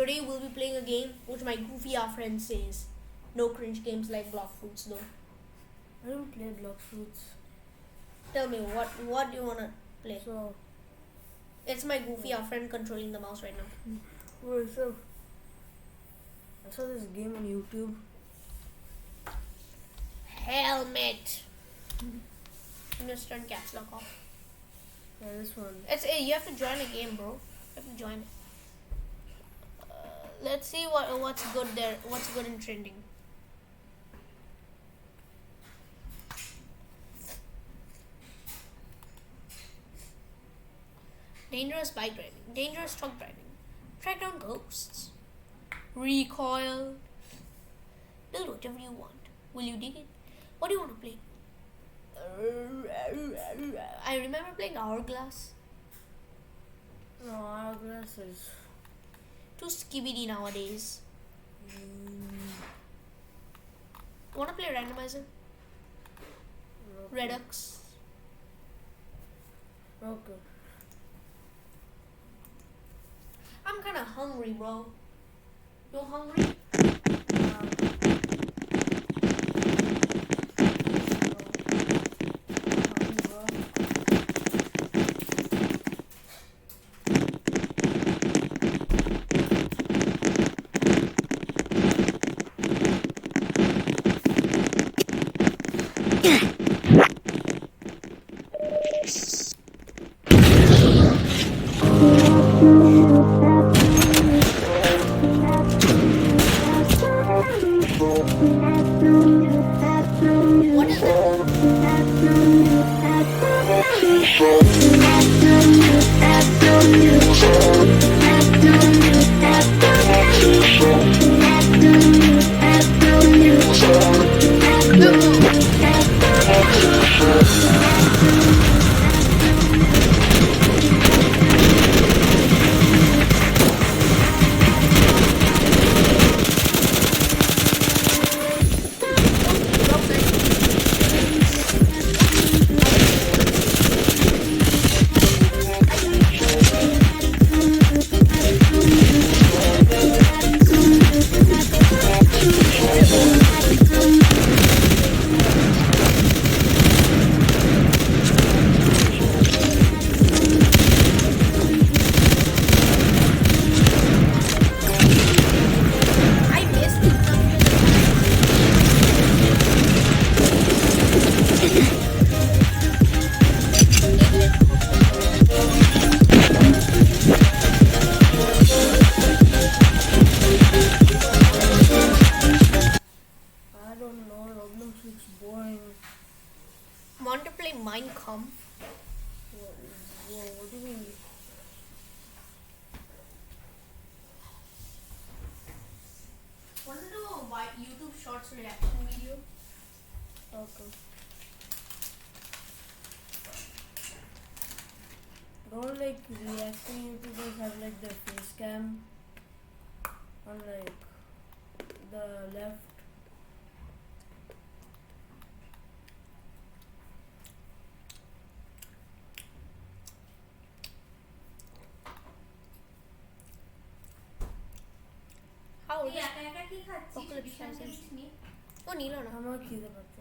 Today we'll be playing a game which my goofy our friend says. No cringe games like block fruits though. I don't play block fruits. Tell me what do you wanna play? So It's my goofy our friend controlling the mouse right now. so I saw this game on YouTube. Helmet. I'm just turn caps lock off. Yeah, this one. You have to join a game, bro. You have to join it. Let's see what's good there. What's good in trending. Dangerous bike driving, dangerous truck driving, track down ghosts, recoil. Build whatever you want. Will you dig it? What do you want to play? I remember playing Hourglass. No, Hourglass is Too skibidi nowadays. Wanna play Randomizer? Redux. Okay. I'm kinda hungry, bro. You hungry? What is it? I missed it. I don't know. Roblox looks boring. Want to play Minecraft? What do you mean? Want to do a YouTube Shorts reaction video? Okay. Don't like reacting YouTubers have like their face cam on like the left. How? এই একা একা কি খাচ্ছিস? পকোড়া বিশাল খাচ্ছিস? জিনিস নিয়ে। ও নিল না। আমার খিদে পাচ্ছে।